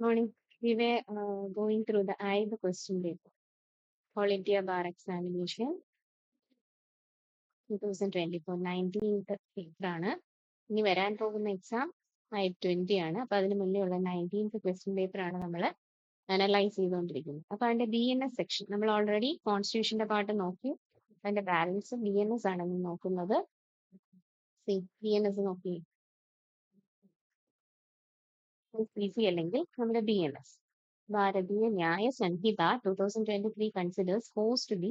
Morning. We were going through the IB question paper, All India Bar Examination 2024 19th paper ആണ്. ഇനി വരാൻ പോകുന്ന exam I-20 ആണ്. അപ്പൊ അതിന് മുന്നേ ഉള്ള 19th ക്വസ്റ്റ്യൻ പേപ്പർ ആണ് നമ്മൾ അനലൈസ് ചെയ്തുകൊണ്ടിരിക്കുന്നത്. അപ്പൊ അതിന്റെ BNS സെക്ഷൻ നമ്മൾ ഓൾറെഡി കോൺസ്റ്റിറ്റ്യൂഷന്റെ പാർട്ട് നോക്കി. അതിന്റെ ബാലൻസ് BNS ആണ് നമ്മൾ നോക്കുന്നത്. BNS നോക്കി ഈസി അല്ലെങ്കിൽ നമ്മുടെ BNS Bharatiya Nyaya Sanhita 2023 considers force to be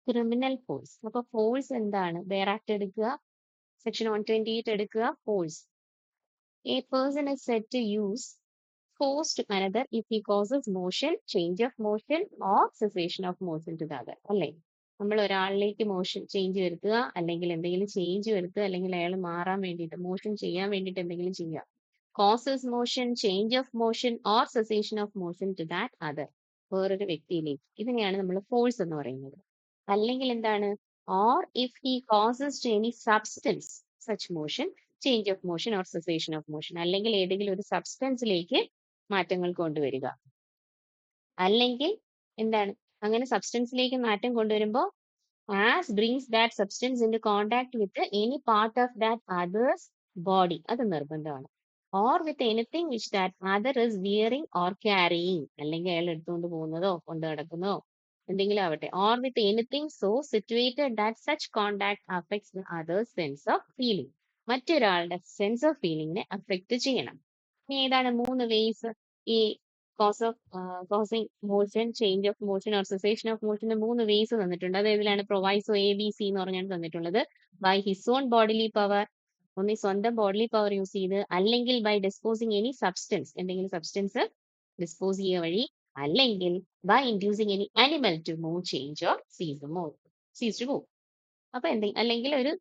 criminal force. അപ്പൊ ഫോഴ്സ് എന്താണ്? ബെയർ ആക്ട് എടുക്കുക, സെക്ഷൻ 128 എടുക്കുക. Force a person is said to use force to another if he causes motion, change of motion or cessation of motion to the other. അല്ലേ, നമ്മൾ ഒരാളിലേക്ക് motion change വരുത്തുക, അല്ലെങ്കിൽ എന്തെങ്കിലും change വരുത്തുക, അല്ലെങ്കിൽ അയാൾ മാറാൻ വേണ്ടിയിട്ട് മോഷൻ ചെയ്യാൻ വേണ്ടിയിട്ട് എന്തെങ്കിലും ചെയ്യുക. causes motion, change of motion or cessation of motion to that other. വേറൊരു വ്യക്തിയിലേക്ക്. ഇതിനെയാണ് നമ്മൾ ഫോഴ്സ് എന്ന് പറയുന്നത്. അല്ലെങ്കിൽ എന്താണ്? or if he causes to any substance such motion, change of motion or cessation of motion. അല്ലെങ്കിൽ ഏതെങ്കിലും ഒരു സബ്സ്റ്റൻസിലേക്ക് മാറ്റങ്ങൾ കൊണ്ടുവരിക. അല്ലെങ്കിൽ എന്താണ്? അങ്ങനെ സബ്സ്റ്റൻസിലേക്ക് മാറ്റം കൊണ്ടുവരുമ്പോൾ as brings that substance into contact with any part of that other's body. അത് നിർബന്ധമാണ്. or with anything which that other is wearing or carrying. അല്ലെങ്കിൽ അയാൾ എടുത്തുകൊണ്ട് പോകുന്നതോ കൊണ്ട് നടക്കുന്നതോ എന്തെങ്കിലും ആവട്ടെ. or with anything so situated that such contact affects the other's sense of feeling. മറ്റൊരാളുടെ sense of ഫീലിംഗിനെ അഫക്റ്റ് ചെയ്യണം. ഇനി ഏതാണ് 3 വേസ് ഈ causing motion, change of motion or cessation of മോഷന്റെ 3 വേസ് തന്നിട്ടുണ്ട്. അത് ഏതിലാണ്? പ്രൊവൈസോ ABC എന്ന് പറഞ്ഞാണ് തന്നിട്ടുള്ളത്. By his own bodily power, ഒന്നി സ്വന്തം ബോഡിലി പവർ യൂസ് ചെയ്ത്, അല്ലെങ്കിൽ ബൈ ഡിസ്പോസിങ് എനി സബ്സ്റ്റൻസ്, എന്തെങ്കിലും സബ്സ്റ്റൻസ് ഡിസ്പോസ് ചെയ്യുക വഴി, അല്ലെങ്കിൽ by inducing any animal to move, change or cease to move. അപ്പൊ അല്ലെങ്കിൽ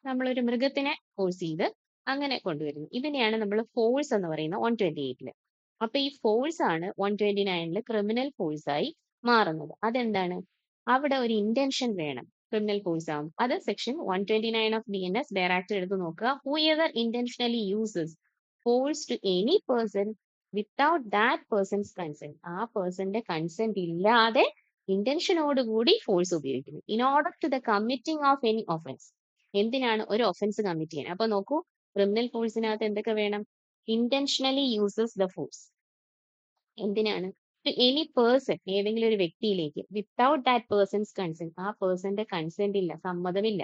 നമ്മളൊരു മൃഗത്തിനെ ഫോഴ്സ് ചെയ്ത് അങ്ങനെ കൊണ്ടുവരുന്നു. ഇതിനെയാണ് നമ്മൾ ഫോഴ്സ് എന്ന് പറയുന്നത് 128-ല്. അപ്പൊ ഈ ഫോഴ്സ് ആണ് 129-ല് ക്രിമിനൽ ഫോഴ്സ് ആയി മാറുന്നത്. അതെന്താണ്? അവിടെ ഒരു ഇന്റൻഷൻ വേണം ക്രിമിനൽ ഫോഴ്സ് ആവും. അത് section 129 of BNS bear act എടുത്ത് നോക്കുക. whoever intentionally uses force to any person without that person's consent, ആ പേഴ്സന്റെ കൺസെന്റ് ഇല്ലാതെ ഇന്റൻഷനോടുകൂടി ഫോഴ്സ് ഉപയോഗിക്കുന്നു. in order to the committing of any offense. എന്തിനാണ്? ഒരു ഒഫൻസ് കമ്മിറ്റ് ചെയ്യാൻ. അപ്പൊ നോക്കൂ, ക്രിമിനൽ ഫോഴ്സിനകത്ത് എന്തൊക്കെ വേണം? Intentionally uses the force. എന്തിനാണ്? ടു എനി പേഴ്സൺ, ഏതെങ്കിലും ഒരു വ്യക്തിയിലേക്ക്, വിത്തൗട്ട് ദാറ്റ് പേഴ്സൺസ് കൺസെന്റ്, ആ പേഴ്സന്റെ കൺസെന്റ് ഇല്ല, സമ്മതമില്ല.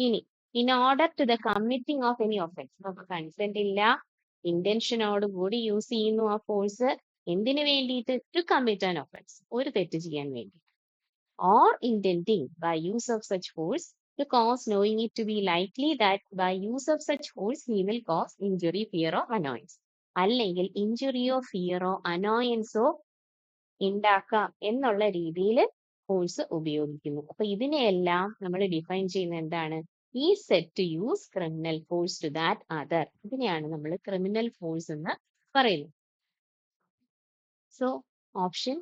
ഇനി in order to the committing of any offence, അപ്പൊ കൺസെന്റ് ഇല്ല, ഇന്റൻഷനോടുകൂടി യൂസ് ചെയ്യുന്നു ആ ഫോഴ്സ്. എന്തിനു വേണ്ടിയിട്ട്? ടു കമ്മിറ്റ് ആൻ ഒഫൻസ്, ഒരു തെറ്റ് ചെയ്യാൻ വേണ്ടി. or intending by use of such force to cause, knowing it to be likely that by use of such force he will cause injury, fear or annoyance. അല്ലെങ്കിൽ ഇഞ്ചുറിയോ ഫിയറോ അനോയൻസോ ഉണ്ടാക്കാം എന്നുള്ള രീതിയിൽ force ഉപയോഗിക്കുന്നു. അപ്പൊ ഇതിനെയെല്ലാം നമ്മൾ ഡിഫൈൻ ചെയ്യുന്ന എന്താണ്? ഈ said to use criminal force to that other. ഇതിനെയാണ് നമ്മൾ ക്രിമിനൽ ഫോഴ്സ് എന്ന് പറയുന്നത്. സോ ഓപ്ഷൻ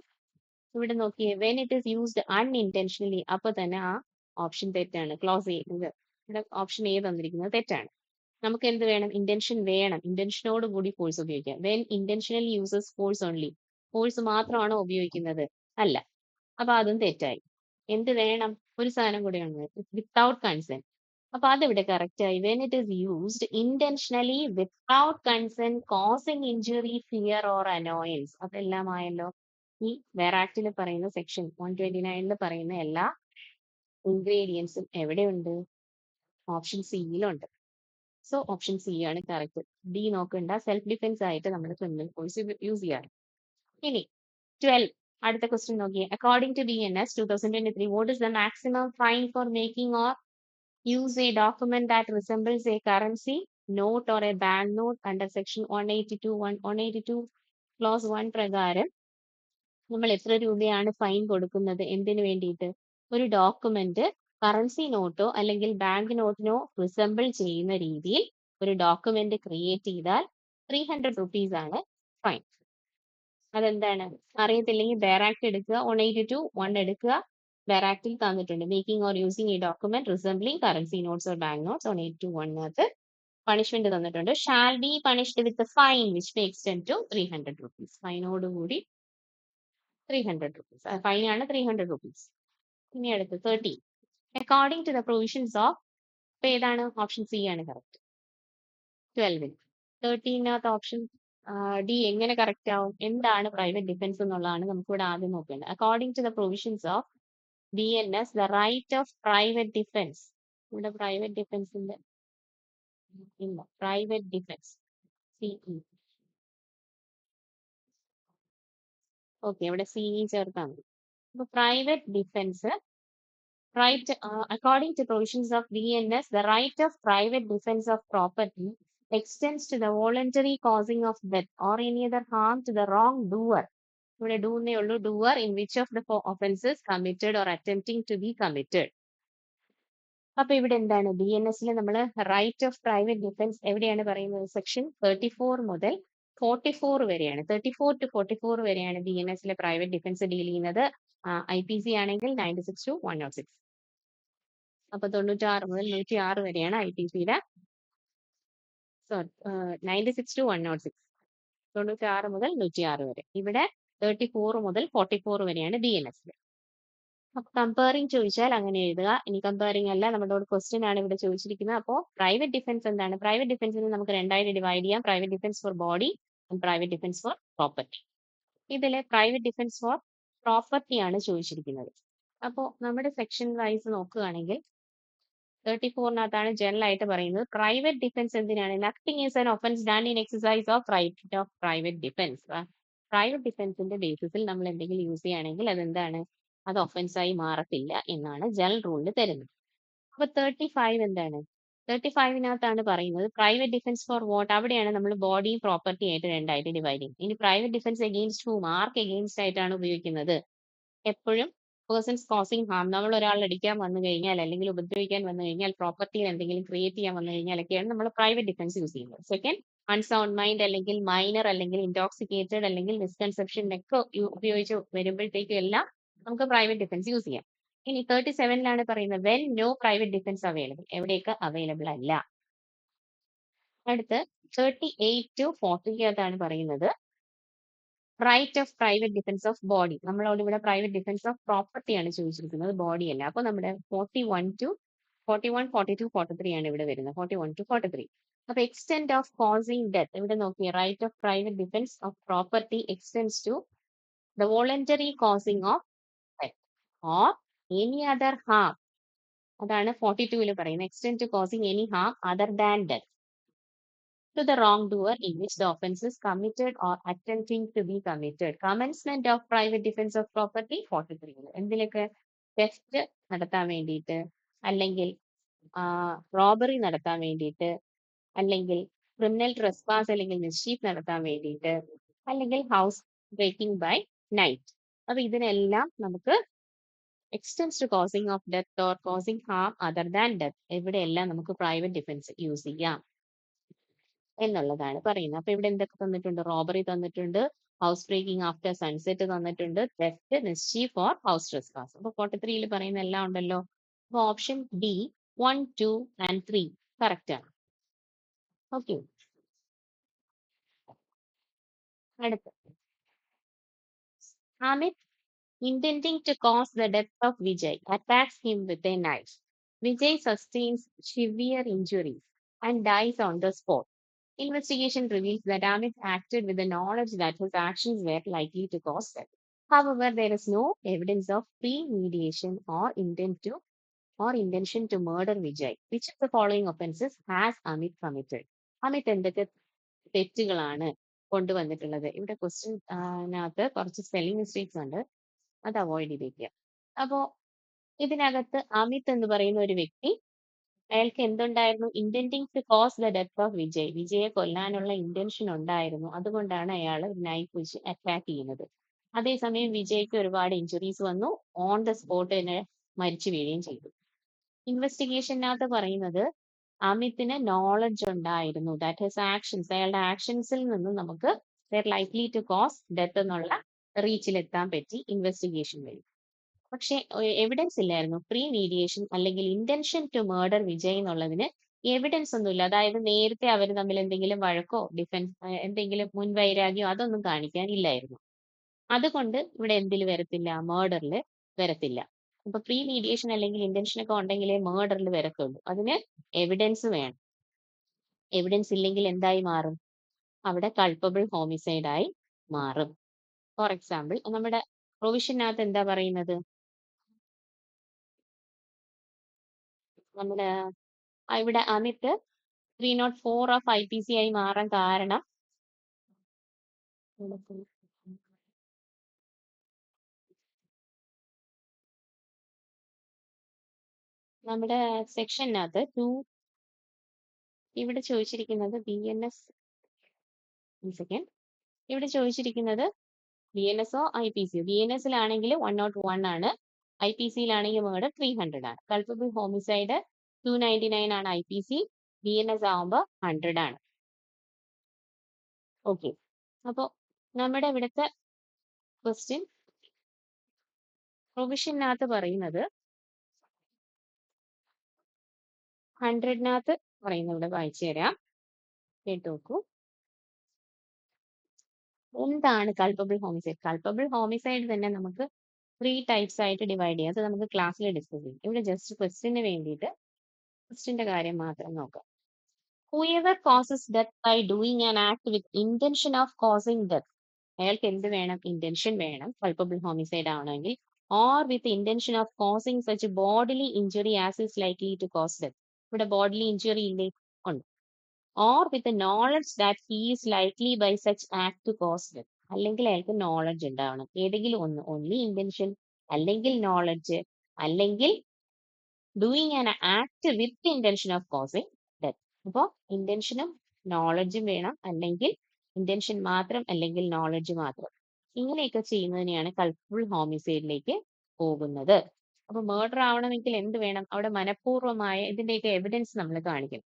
ഇവിടെ നോക്കിയേ, when it is used unintentionally, അപ്പൊ തന്നെ ആ ഓപ്ഷൻ തെറ്റാണ്. ക്ലോസ് ചെയ്യുന്നത് ഇവിടെ ഓപ്ഷൻ എ തന്നിരിക്കുന്നത് തെറ്റാണ്. നമുക്ക് എന്ത് വേണം? ഇന്റൻഷൻ വേണം. ഇന്റൻഷനോട് കൂടി ഫോഴ്സ് ഉപയോഗിക്കാം. When intentional uses force only, force മാത്രമാണോ ഉപയോഗിക്കുന്നത്? അല്ല. അപ്പൊ അതും തെറ്റായി. എന്ത് വേണം? ഒരു സാധനം കൂടെയാണ്, വിത്തൗട്ട് കൺസെന്റ്. അപ്പൊ അതിവിടെ കറക്റ്റ് ആയി. When it is used intentionally without consent causing injury, fear or annoyance. അതെല്ലാം ആയല്ലോ. ഈ ബെയർ ആക്ടിൽ പറയുന്ന സെക്ഷൻ 129-ല് പറയുന്ന എല്ലാ ഇൻഗ്രീഡിയൻസും എവിടെയുണ്ട്? ഓപ്ഷൻ സിയിലുണ്ട്. സോ ഓപ്ഷൻ സി ആണ് കറക്റ്റ്. ഡി നോക്കണ്ട, സെൽഫ് ഡിഫെൻസ് ആയിട്ട് നമ്മൾ ക്രിമിനൽ ഫോഴ്സ് യൂസ് ചെയ്യാറ്. ഇനി 12 അടുത്ത ക്വസ്റ്റ്യൻ നോക്കിയേ. According to BNS 2023, what is the maximum fine for making or use a document that resembles a currency note or a bank note under section 182 clause 1 പ്രകാരം നമ്മൾ എത്ര രൂപയാണ് ഫൈൻ കൊടുക്കുന്നത്? എന്തിനു വേണ്ടിയിട്ട്? ഒരു ഡോക്യുമെന്റ് കറൻസി നോട്ടോ അല്ലെങ്കിൽ ബാങ്ക് നോട്ടിനോ റിസംബിൾ ചെയ്യുന്ന രീതിയിൽ ഒരു ഡോക്യുമെന്റ് ക്രിയേറ്റ് ചെയ്താൽ 300 rupees ആണ് ഫൈൻ. അതെന്താണ്? അറിയത്തില്ലെങ്കിൽ ബെയർ ആക്ട് എടുക്കുക, 182 1 എടുക്കുക. ബെയർ ആക്ടിൽ തന്നിട്ടുണ്ട്, മേക്കിംഗ് ഓർ യൂസിങ് ഈ document resembling currency notes or bank notes 182 1-നകത്ത് പണിഷ്മെന്റ് തന്നിട്ടുണ്ട്. Shall be punished with fine which may extend to 300 rupees. ഫൈനോടുകൂടി 300 റുപ്പീസ്. ഫൈനാണ് 300 റുപ്പീസ്. ഇനി അടുത്ത് 30. According to the provisions of, ഇപ്പൊ ഏതാണ്? ഓപ്ഷൻ സി ആണ് കറക്റ്റ്. 12. 13th ഓപ്ഷൻ ഡി എങ്ങനെ കറക്റ്റ് ആവും? എന്താണ് പ്രൈവറ്റ് ഡിഫൻസ് എന്നുള്ളതാണ് നമുക്കിവിടെ ആദ്യം നോക്കേണ്ടത്. According to the provisions of BNS, the right of private defense. ഇവിടെ പ്രൈവറ്റ് ഡിഫൻസിന്റെ ഇല്ല, പ്രൈവറ്റ് ഡിഫൻസ് CE. ഓക്കെ, ഇവിടെ CE ചേർത്താൽ മതി. അപ്പൊ private defence, right, according to provisions of BNS, the right of private defense of property extends to the voluntary causing of death or any other harm to the wrongdoer. ഇവിടെ do എന്നേ ഉള്ളൂ. doer in which of the offenses committed or attempting to be committed. അപ്പൊ ഇവിടെ എന്താണ്? BNSൽ നമ്മൾ right of private defence എവിടെയാണ് പറയുന്നത്? Section 34 മുതൽ 44 വരെയാണ്. 34 to 44 വരെയാണ് BNSലെ പ്രൈവറ്റ് ഡിഫൻസ് ഡീൽ ചെയ്യുന്നത്. IPC ആണെങ്കിൽ 96 to 106. അപ്പൊ 96 മുതൽ 106 വരെയാണ് IPCയുടെ, സോറി 96 to 106. 96 മുതൽ 106 വരെ. ഇവിടെ 34 മുതൽ 44 വരെയാണ് BNS. അപ്പൊ കമ്പയറിംഗ് ചോദിച്ചാൽ അങ്ങനെ എഴുതുക. ഇനി കമ്പയറിംഗ് അല്ല, നമ്മളോട് ക്വസ്റ്റ്യൻ ആണ് ഇവിടെ ചോദിച്ചിരിക്കുന്നത്. അപ്പോൾ പ്രൈവറ്റ് ഡിഫൻസ് എന്താണ്? പ്രൈവറ്റ് ഡിഫൻസിനെ നമുക്ക് രണ്ടായിട്ട് ഡിവൈഡ് ചെയ്യാം. Private defence for body and private defence for property. ഇതിലെ പ്രൈവറ്റ് ഡിഫൻസ് ഫോർ പ്രോപ്പർട്ടി ആണ് ചോദിച്ചിരിക്കുന്നത്. അപ്പോൾ നമ്മുടെ സെക്ഷൻ വൈസ് നോക്കുകയാണെങ്കിൽ 34-നകത്താണ് ജനറൽ ആയിട്ട് പറയുന്നത് പ്രൈവറ്റ് ഡിഫൻസ് എന്തിനാണ്? Nothing is an offence done in exercise of right of private defence. Private ഡിഫൻസിന്റെ ബേസിസിൽ നമ്മൾ എന്തെങ്കിലും യൂസ് ചെയ്യുകയാണെങ്കിൽ അതെന്താണ്? അത് ഒഫൻസായി മാറത്തില്ല എന്നാണ് ജനറൽ റൂളിൽ തരുന്നത്. അപ്പൊ 35 എന്താണ്? 35-നകത്താണ് പറയുന്നത് പ്രൈവറ്റ് ഡിഫൻസ് ഫോർ വാട്ട്? അവിടെയാണ് നമ്മൾ ബോഡി പ്രോപ്പർട്ടി ആയിട്ട് രണ്ടായിട്ട് ഡിവൈഡ് ചെയ്യും. ഇനി പ്രൈവറ്റ് ഡിഫൻസ് എഗെയിൻസ്റ്റ് ഹൂം? ആർക്ക് എഗെയിൻസ്റ്റ് ആയിട്ടാണ് ഉപയോഗിക്കുന്നത്? എപ്പോഴും പേഴ്സൺസ് കോസിങ് ഹാം, നമ്മൾ ഒരാൾ അടിക്കാൻ വന്നു കഴിഞ്ഞാൽ അല്ലെങ്കിൽ ഉപദ്രവിക്കാൻ വന്നു കഴിഞ്ഞാൽ, പ്രോപ്പർട്ടിയിൽ എന്തെങ്കിലും ക്രിയേറ്റ് ചെയ്യാൻ വന്നു കഴിഞ്ഞാലൊക്കെയാണ് നമ്മൾ പ്രൈവറ്റ് ഡിഫൻസ് യൂസ് ചെയ്യുന്നത്. സെക്കൻഡ്, അൺസൗണ്ട് മൈൻഡ് അല്ലെങ്കിൽ മൈനർ അല്ലെങ്കിൽ ഇൻടോക്സിക്കേറ്റഡ് അല്ലെങ്കിൽ മിസ്കൺസെപ്ഷൻ ഒക്കെ ഉപയോഗിച്ച് വരുമ്പോഴത്തേക്കും എല്ലാം നമുക്ക് പ്രൈവറ്റ് ഡിഫൻസ് യൂസ് ചെയ്യാം. ഇനി 37-ലാണ് പറയുന്നത് when no private defence available, എവിടെയൊക്കെ അവൈലബിൾ അല്ല. അടുത്ത് 38 to 40-താണ് പറയുന്നത് right of private defence of body. നമ്മളോട് ഇവിടെ പ്രൈവറ്റ് ഡിഫൻസ് ഓഫ് പ്രോപ്പർട്ടി ആണ് ചോദിച്ചിരിക്കുന്നത്, ബോഡി അല്ല. അപ്പൊ നമ്മുടെ 41, 42, 43 ആണ് ഇവിടെ വരുന്നത്. 41 to 43. അപ്പൊ എക്സ്റ്റെൻഡ് ഓഫ് കോസിംഗ് ഡെത്ത്, ഇവിടെ നോക്കിയേ right of private defence of property extends to the voluntary causing of death or any other harm. അതാണ് 42-ൽ പറയുന്നത്. Extend to causing any harm other than death to the wrongdoer in which the offence is committed or attempting to be committed. Commencement of private defense of property 43. എന്തിലൊക്കെ? Theft നടത്താൻ വേണ്ടിയിട്ട്, അല്ലെങ്കിൽ robbery നടത്താൻ വേണ്ടിയിട്ട്, അല്ലെങ്കിൽ criminal ട്രെസ്പാസ് അല്ലെങ്കിൽ mischief നടത്താൻ വേണ്ടിയിട്ട്, അല്ലെങ്കിൽ ഹൗസ് ബ്രേക്കിംഗ് ബൈ നൈറ്റ്. അപ്പൊ ഇതിനെല്ലാം നമുക്ക് extends to causing of death or causing harm other than death, എവിടെയെല്ലാം നമുക്ക് പ്രൈവറ്റ് ഡിഫൻസ് യൂസ് ചെയ്യാം എന്നുള്ളതാണ് പറയുന്നത്. അപ്പൊ ഇവിടെ എന്തൊക്കെ തന്നിട്ടുണ്ട്? റോബറി തന്നിട്ടുണ്ട്, ഹൗസ് ബ്രേക്കിംഗ് ആഫ്റ്റർ സൺസെറ്റ് തന്നിട്ടുണ്ട്, തെഫ്റ്റ്, മിസ്ചീഫ് ഓർ ഹൗസ് ട്രെസ്പാസ്. അപ്പൊ 43-ൽ പറയുന്ന എല്ലാം ഉണ്ടല്ലോ. അപ്പൊ ഓപ്ഷൻ ഡി 1, 2 and 3 കറക്റ്റ് ആണ്. ഓക്കെ, അടുത്ത് Amit intending to cause the death of Vijay attacks him with a knife. Vijay sustains severe injuries and dies on the spot. Investigation reveals that Amit acted with the knowledge that his actions were likely to cause death. However, there is no evidence of premeditation or intention to murder Vijay. Which of the following offenses has Amit committed? Amit എന്തൊക്കെ തെറ്റുകളാണ് കൊണ്ടുവന്നിട്ടുള്ളത്? ഇവിടെ ക്വസ്റ്റ്യനകത്ത് കുറച്ച് spelling mistakes ഉണ്ട്, അത് avoid ചെയ്തേക്കുക. അപ്പോ ഇതിനകത്ത് അമിത് എന്ന് പറയുന്ന ഒരു വ്യക്തി, അയാൾക്ക് എന്തുണ്ടായിരുന്നു? Intending to cause the death of Vijay, വിജയെ കൊല്ലാനുള്ള ഇന്റൻഷൻ ഉണ്ടായിരുന്നു. അതുകൊണ്ടാണ് അയാൾ നൈഫ് വെച്ച് അറ്റാക്ക് ചെയ്യുന്നത്. അതേസമയം വിജയ്ക്ക് ഒരുപാട് ഇഞ്ചുറീസ് വന്നു, ഓൺ ദ സ്പോട്ട് തന്നെ മരിച്ചു വീഴുകയും ചെയ്തു. ഇൻവെസ്റ്റിഗേഷനകത്ത് പറയുന്നത് അമിത്തിന് നോളജ് ഉണ്ടായിരുന്നു, ദാറ്റ് ഹിസ് ആക്ഷൻസ്, അയാളുടെ ആക്ഷൻസിൽ നിന്നും നമുക്ക് ലൈക്ലി ടു കോസ് ഡെത്ത് എന്നുള്ള റീച്ചിലെത്താൻ പറ്റി ഇൻവെസ്റ്റിഗേഷൻ വഴി. പക്ഷെ എവിഡൻസ് ഇല്ലായിരുന്നു പ്രീ മീഡിയേഷൻ അല്ലെങ്കിൽ ഇന്റൻഷൻ ടു മർഡർ വിജയ് എന്നുള്ളതിന് എവിഡൻസ് ഒന്നുമില്ല. അതായത് നേരത്തെ അവർ തമ്മിൽ എന്തെങ്കിലും വഴക്കോ ഡിഫൻസ് എന്തെങ്കിലും മുൻവൈരാഗ്യമോ അതൊന്നും കാണിക്കാനില്ലായിരുന്നു. അതുകൊണ്ട് ഇവിടെ എന്തിൽ വരത്തില്ല? മേർഡറിൽ വരത്തില്ല. അപ്പൊ പ്രീ മീഡിയേഷൻ അല്ലെങ്കിൽ ഇന്റൻഷൻ ഒക്കെ ഉണ്ടെങ്കിലേ മേർഡറിൽ വരത്തുള്ളൂ. അതിന് എവിഡൻസ് വേണം. എവിഡൻസ് ഇല്ലെങ്കിൽ എന്തായി മാറും? അവിടെ കൾപ്പബിൾ ഹോമിസൈഡ് ആയി മാറും. ഫോർ എക്സാമ്പിൾ നമ്മുടെ പ്രൊവിഷനകത്ത് എന്താ പറയുന്നത്? നമ്മുടെ ഇവിടെ അമിത് 304 ഓഫ് IPC ആയി മാറാൻ കാരണം നമ്മുടെ സെക്ഷനകത്ത് ഇവിടെ ചോദിച്ചിരിക്കുന്നത് BNS സെക്കൻഡ് ഇവിടെ ചോദിച്ചിരിക്കുന്നത് BNS ഓ IPC. BNS-ലാണെങ്കിൽ 101 ആണ്, IPC-ലാണെങ്കിൽ മേർഡർ 300 ആണ്. കൾപ്പബിൾ ഹോമിസൈഡ് 299 ആണ് IPC, BNS ആവുമ്പോൾ 100 ആണ്. ഓക്കെ, അപ്പോൾ നമ്മുടെ ഇവിടുത്തെ ക്വസ്റ്റ്യൻ പ്രൊവിഷനകത്ത് പറയുന്നത് 100-നകത്ത് പറയുന്നത് ഇവിടെ വായിച്ചു തരാം, കേട്ടു നോക്കൂ. എന്താണ് കൾപ്പബിൾ ഹോമിസൈഡ്? കൾപ്പബിൾ ഹോമിസൈഡ് തന്നെ നമുക്ക് 3 ടൈപ്സ് ആയിട്ട് ഡിവൈഡ് ചെയ്യാം. അത് നമുക്ക് ക്ലാസ്സിൽ ഡിസ്കസ് ചെയ്യും. ഇവിടെ ജസ്റ്റ് ക്വസ്റ്റിന് വേണ്ടിയിട്ട് ക്വസ്റ്റിന്റെ കാര്യം മാത്രം നോക്കാം. Whoever causes death by doing an act with intention of causing death, അയാൾക്ക് എന്ത് വേണം? ഇന്റൻഷൻ വേണം കൾപ്പബിൾ ഹോമിസൈഡ് ആവണമെങ്കിൽ. Or with intention of causing such bodily injury as is likely to cause death. ഇവിടെ ബോഡിലി ഇഞ്ചുറി ഇല്ലേ? ഉണ്ട്. Or with knowledge that he is likely by such act to cause death. അല്ലെങ്കിൽ അയാൾക്ക് knowledge ഉണ്ടാവണം. ഏതെങ്കിലും ഒന്ന്, only intention, അല്ലെങ്കിൽ knowledge, അല്ലെങ്കിൽ doing an act with intention of causing death. അപ്പോൾ ഇന്റൻഷനും നോളജും വേണം, അല്ലെങ്കിൽ ഇന്റൻഷൻ മാത്രം, അല്ലെങ്കിൽ നോളജ് മാത്രം. ഇങ്ങനെയൊക്കെ ചെയ്യുന്നതിനെയാണ് കൾപ്പബിൾ ഹോമിസൈഡിലേക്ക് പോകുന്നത്. അപ്പൊ മേർഡർ ആവണമെങ്കിൽ എന്ത് വേണം? അവിടെ മനഃപൂർവ്വമായ ഇതിന്റെയൊക്കെ എവിഡൻസ് നമ്മൾ കാണിക്കണം.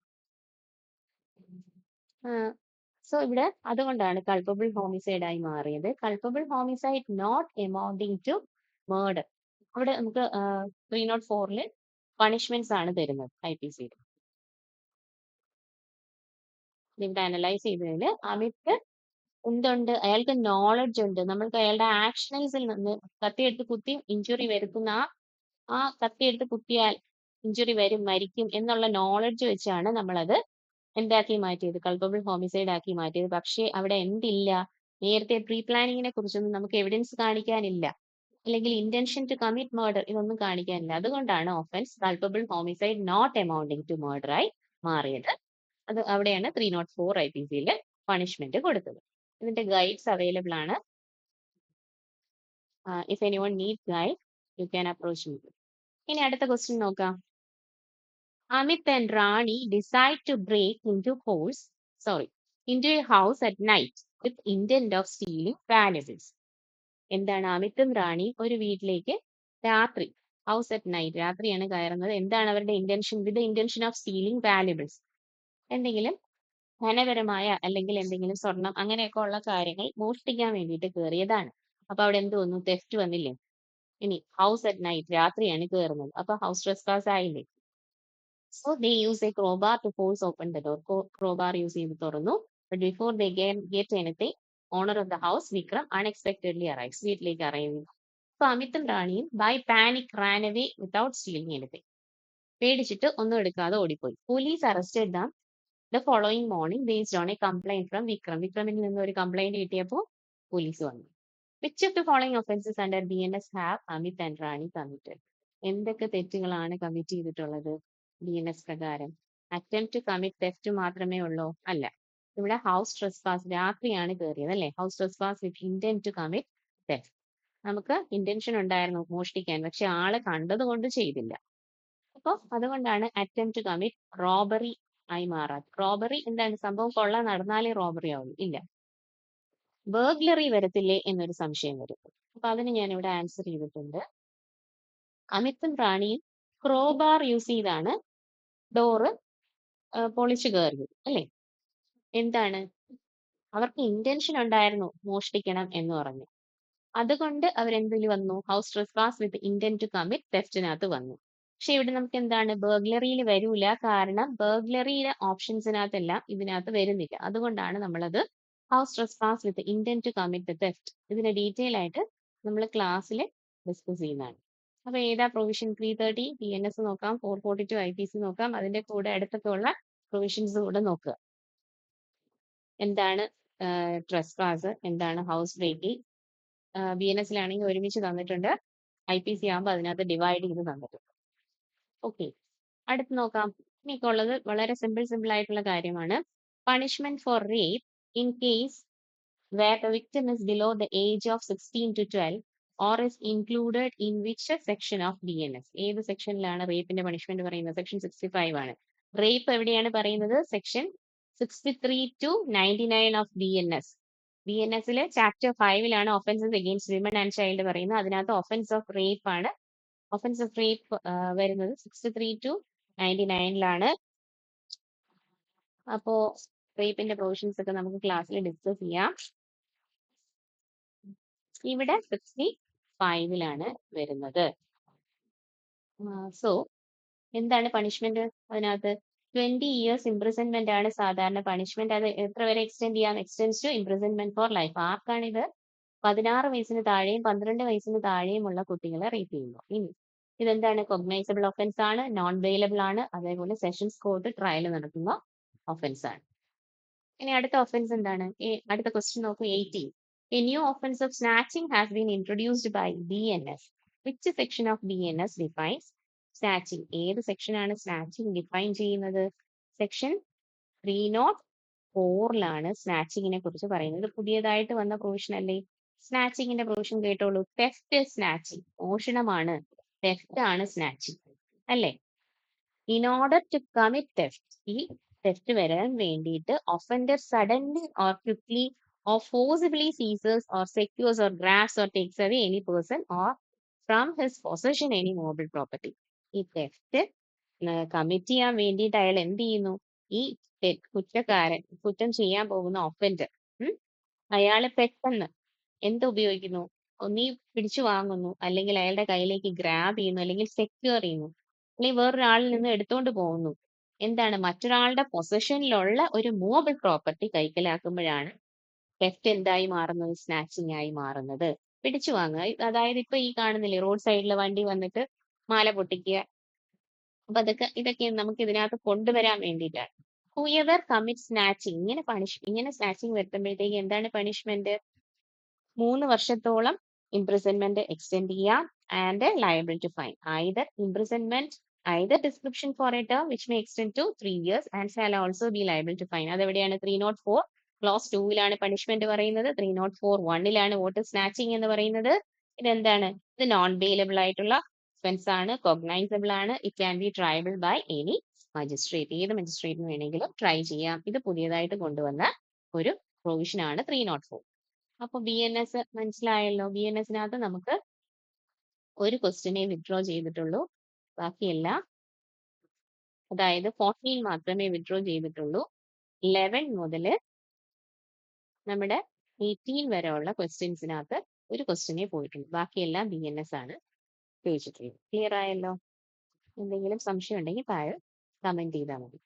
സോ ഇവിടെ അതുകൊണ്ടാണ് കൾപ്പബിൾ ഹോമിസൈഡ് ആയി മാറിയത്. Culpable homicide not amounting to murder. അവിടെ നമുക്ക് 304-ൽ പണിഷ്മെന്റ്സ് ആണ് തരുന്നത് IPC-യിൽ. ഇവിടെ അനലൈസ് ചെയ്തതിൽ അമിത് എന്തുണ്ട്? അയാൾക്ക് നോളജ് ഉണ്ട്. നമ്മൾക്ക് അയാളുടെ ആക്ഷൻസിൽ നിന്ന് കത്തിയെടുത്ത് കുത്തി ഇഞ്ചുറി വരുത്തുന്ന ആ കത്തിയെടുത്ത് കുത്തിയാൽ ഇഞ്ചുറി വരും, മരിക്കും എന്നുള്ള നോളജ് വെച്ചാണ് നമ്മളത് എന്താക്കി മാറ്റിയത്? കൾപ്പബിൾ ഹോമിസൈഡ് ആക്കി മാറ്റിയത്. പക്ഷേ അവിടെ എന്തില്ല? നേരത്തെ പ്രീ പ്ലാനിങ്ങിനെ കുറിച്ചൊന്നും നമുക്ക് എവിഡൻസ് കാണിക്കാനില്ല, അല്ലെങ്കിൽ ഇന്റൻഷൻ ടു കമ്മിറ്റ് മേർഡർ ഇതൊന്നും കാണിക്കാനില്ല. അതുകൊണ്ടാണ് offence culpable homicide not amounting to murder ആയി മാറിയത്. അത് അവിടെയാണ് 304 IPC-യിൽ പണിഷ്മെന്റ് കൊടുത്തത്. ഇതിന്റെ ഗൈഡ്സ് അവൈലബിൾ ആണ്. If anyone need guide you can approach me. ഇനി അടുത്ത ക്വസ്റ്റ്യൻ നോക്കാം. Amit and Rani decide to break into a house at night with intent of stealing valuables. എന്താണ്? അമിത്തും റാണിയും ഒരു വീട്ടിലേക്ക് രാത്രി, ഹൗസ് അറ്റ് നൈറ്റ്, രാത്രിയാണ് കയറുന്നത്. എന്താണ് അവരുടെ intention? With intention of stealing valuables, എന്തെങ്കിലും ധനപരമായ അല്ലെങ്കിൽ എന്തെങ്കിലും സ്വർണം അങ്ങനെയൊക്കെ ഉള്ള കാര്യങ്ങൾ മോഷ്ടിക്കാൻ വേണ്ടിയിട്ട് കയറിയതാണ്. അപ്പൊ അവിടെ എന്ത് വന്നു? തെഫ്റ്റ് വന്നില്ലേ? ഇനി ഹൗസ് അറ്റ് നൈറ്റ്, രാത്രിയാണ് കയറുന്നത്, അപ്പൊ ഹൗസ് ട്രെസ്പാസ് ആയില്ലേ? So they use a crowbar to force open the door. Crowbar use ചെയ്ത് തുറന്നു. But before they get anything, owner of the house, Vikram, unexpectedly arrives. വീട്ടിലേക്ക് arrive. അപ്പൊ അമിത്തും റാണിയും by panic ran away without stealing anything. പേടിച്ചിട്ട് ഒന്നും എടുക്കാതെ ഓടിപ്പോയി. Police arrested them the following morning based on a complaint from Vikram. വിക്രമിൽ നിന്ന് ഒരു complaint കിട്ടിയപ്പോൾ police വന്നു. Which of the following offenses under BNS have Amit and Rani committed? എന്തൊക്കെ തെറ്റുകളാണ് കമ്മിറ്റ് ചെയ്തിട്ടുള്ളത് BNS പ്രകാരം? അറ്റംപ്റ്റ് ടു കമ്മിറ്റ് തെഫ്റ്റ് മാത്രമേ ഉള്ളൂ? അല്ല. ഇവിടെ ഹൗസ് ട്രെസ്പാസ്, രാത്രിയാണ് കയറിയത് അല്ലേ? House trespass with intent to commit theft. നമുക്ക് ഇന്റൻഷൻ ഉണ്ടായിരുന്നു മോഷ്ടിക്കാൻ, പക്ഷെ ആളെ കണ്ടത് കൊണ്ട് ചെയ്തില്ല. അപ്പൊ അതുകൊണ്ടാണ് അറ്റംപ്റ്റ് ടു കമ്മിറ്റ് റോബറി ആയി മാറാറ്. റോബറി എന്താണ്? സംഭവം കൊള്ള നടന്നാലേ റോബറി ആവുള്ളൂ, ഇല്ല ബർഗ്ലറി വരത്തില്ലേ എന്നൊരു സംശയം വരും. അപ്പൊ അതിന് ഞാൻ ഇവിടെ ആൻസർ ചെയ്തിട്ടുണ്ട്. അമിത്തും റാണിയും ക്രോബാർ യൂസ് ചെയ്താണ് ഡോറ് പൊളിച്ചു കയറിയത് അല്ലേ? എന്താണ്? അവർക്ക് ഇന്റൻഷൻ ഉണ്ടായിരുന്നു മോഷ്ടിക്കണം എന്ന് പറഞ്ഞു. അതുകൊണ്ട് അവരെന്തിൽ വന്നു? House trespass with intent to commit തെഫ്റ്റിനകത്ത് വന്നു. പക്ഷെ ഇവിടെ നമുക്ക് എന്താണ് ബർഗ്ലറിയിൽ വരൂല, കാരണം ബർഗ്ലറിയിലെ ഓപ്ഷൻസിനകത്തെല്ലാം ഇതിനകത്ത് വരുന്നില്ല. അതുകൊണ്ടാണ് നമ്മളത് house trespass with intent to commit the theft ഇതിന്റെ ഡീറ്റെയിൽ ആയിട്ട് നമ്മൾ ക്ലാസ്സിൽ ഡിസ്കസ് ചെയ്യുന്നതാണ്. അപ്പൊ ഏതാ പ്രൊവിഷൻ 330 PNS നോക്കാം, 442 IPC നോക്കാം, അതിന്റെ കൂടെ അടുത്തൊക്കെ ഉള്ള പ്രൊവിഷൻസ് കൂടെ നോക്കുക. എന്താണ് ട്രസ്പാസ്, എന്താണ് ഹൗസ് ബ്രേക്കിംഗ്. BNS-ലാണെങ്കിൽ ഒരുമിച്ച് തന്നിട്ടുണ്ട്, IPC ആകുമ്പോൾ അതിനകത്ത് ഡിവൈഡ് ചെയ്ത് തന്നിട്ടുണ്ട്. ഓക്കെ, അടുത്ത് നോക്കാം. ഇനിയൊക്കെ ഉള്ളത് വളരെ സിമ്പിൾ ആയിട്ടുള്ള കാര്യമാണ്. Punishment for rape in case where the victim is below the age of 16 to 12 or is included in which section of BNS. ഏത് സെക്ഷനിലാണ് റേപ്പിന്റെ പണിഷ്മെന്റ് പറയുന്നത്? സെക്ഷൻ 65 ആണ്. റേപ്പ് എവിടെയാണ് പറയുന്നത്? Section 63 to 99 of BNS. BNS-ലെ ചാപ്റ്റർ 5-ലാണ് offences against women and child പറയുന്നത്. അതിനകത്ത് offence of rape ആണ്. ഒഫൻസ് ഓഫ് റേപ്പ് വരുന്നത് 63 to 99-ലാണ്. അപ്പോ റേപ്പിന്റെ പ്രൊവിഷൻസ് ഒക്കെ നമുക്ക് ക്ലാസ്സിൽ ഡിസ്കസ് ചെയ്യാം. ഇവിടെ 65-ലാണ് വരുന്നത്. സോ എന്താണ് പണിഷ്മെന്റ്? അതിനകത്ത് 20 years ഇംപ്രിസൺമെന്റ് ആണ് സാധാരണ പണിഷ്മെന്റ്. അത് എത്ര വരെ എക്സ്റ്റെൻഡ് ചെയ്യാം? Extend to imprisonment for life. ആർക്കാണിത്? 16 വയസ്സിന് താഴെയും 12 വയസ്സിന് താഴെയുമുള്ള കുട്ടികളെ റേപ്പ് ചെയ്യുന്നു. ഇനി ഇതെന്താണ്? കൊഗ്നൈസബിൾ ഒഫൻസ് ആണ്, നോൺ വെയിലബിൾ ആണ്, അതേപോലെ സെഷൻസ് കോർട്ട് ട്രയൽ നടത്തുന്ന ഒഫൻസ് ആണ്. ഇനി അടുത്ത ഒഫൻസ് എന്താണ്? അടുത്ത ക്വസ്റ്റ്യൻ നോക്കൂ. 18. A new offense of snatching has been introduced by BNS. Which section of BNS defines snatching? ഏത് സെക്ഷൻ ആണ് സ്നാച്ചിങ് ഡിഫൈൻ ചെയ്യുന്നത്? സെക്ഷൻ 304-ലാണ് സ്നാച്ചിങ്ങിനെ കുറിച്ച് പറയുന്നത്. പുതിയതായിട്ട് വന്ന പ്രൊവിഷൻ അല്ലേ? സ്നാച്ചിങ്ങിന്റെ പ്രൊവിഷൻ കേട്ടോളൂ. തെഫ്റ്റ് സ്നാച്ചിങ്, മോഷണമാണ്, തെഫ്റ്റ് ആണ് സ്നാച്ചിങ് അല്ലേ? In order to commit theft, ഈ തെഫ്റ്റ് വരാൻ വേണ്ടിയിട്ട് offender suddenly or quickly or forcibly seizes or secures or grabs or takes away any person or from his possession any movable property. ഈ theft commit ചെയ്യാൻ വേണ്ടിയിട്ട് അയാൾ എന്ത് ചെയ്യുന്നു? ഈ കുറ്റക്കാരൻ, കുറ്റം ചെയ്യാൻ പോകുന്ന ഒഫൻഡർ, അയാള് പെട്ടെന്ന് എന്ത് ഉപയോഗിക്കുന്നു? ഒന്നീ പിടിച്ചു വാങ്ങുന്നു, അല്ലെങ്കിൽ അയാളുടെ കയ്യിലേക്ക് ഗ്രാബ് ചെയ്യുന്നു, അല്ലെങ്കിൽ സെക്യൂർ ചെയ്യുന്നു, അല്ലെങ്കിൽ വേറൊരാളിൽ നിന്ന് എടുത്തോണ്ട് പോകുന്നു. എന്താണ്? മറ്റൊരാളുടെ പൊസഷനിലുള്ള ഒരു മൂവബിൾ പ്രോപ്പർട്ടി കൈക്കലാക്കുമ്പോഴാണ് തെഫ്റ്റ് എന്തായി മാറുന്നത്? സ്നാച്ചിങ് ആയി മാറുന്നത്. പിടിച്ചു വാങ്ങുക, അതായത് ഇപ്പൊ ഈ കാണുന്നില്ലേ റോഡ് സൈഡിൽ വണ്ടി വന്നിട്ട് മാല പൊട്ടിക്കുക. അപ്പൊ ഇതൊക്കെ നമുക്ക് ഇതിനകത്ത് കൊണ്ടുവരാൻ വേണ്ടിയിട്ടാണ്. ഹൂഎവർ കമ്മിറ്റ് സ്നാച്ചിങ്, ഇങ്ങനെ സ്നാച്ചിങ് വരുത്തുമ്പോഴത്തേക്ക് എന്താണ് പണിഷ്മെന്റ്? 3 വർഷത്തോളം ഇംപ്രിസൺമെന്റ് എക്സ്റ്റെൻഡ് ചെയ്യാം and liable to fine either prescription for a term which may extend to 3 years and shall also be liable to fine. അതെവിടെയാണ്? 304 ക്ലോസ് 2-ലാണ് പണിഷ്മെന്റ് പറയുന്നത്. 304(1)-ലാണ് വോട്ട് സ്നാച്ചിങ് എന്ന് പറയുന്നത്. ഇതെന്താണ്? ഇത് നോൺ ബെയിലബിൾ ആയിട്ടുള്ള ഒഫൻസ് ആണ്, കൊഗ്നൈസബിൾ ആണ്. It can be triable by any magistrate, ഏത് മജിസ്ട്രേറ്റിന് വേണമെങ്കിലും ട്രൈ ചെയ്യാം. ഇത് പുതിയതായിട്ട് കൊണ്ടുവന്ന ഒരു പ്രൊവിഷൻ ആണ് 304. അപ്പൊ BNS മനസ്സിലായല്ലോ. BNS-നകത്ത് നമുക്ക് ഒരു ക്വസ്റ്റ്യനെ വിഡ്രോ ചെയ്തിട്ടുള്ളൂ, ബാക്കിയെല്ലാം, അതായത് 14 മാത്രമേ വിഡ്രോ ചെയ്തിട്ടുള്ളൂ. 11 മുതൽ നമ്മുടെ 18 വരെയുള്ള ക്വസ്റ്റ്യൻസിനകത്ത് ഒരു ക്വസ്റ്റ്യനെ പോയിട്ടുള്ളൂ, ബാക്കിയെല്ലാം BNS ആണ് ചോദിച്ചിട്ടുള്ളത്. ക്ലിയർ ആയല്ലോ? എന്തെങ്കിലും സംശയം ഉണ്ടെങ്കിൽ താഴെ കമന്റ് ചെയ്താൽ മതി.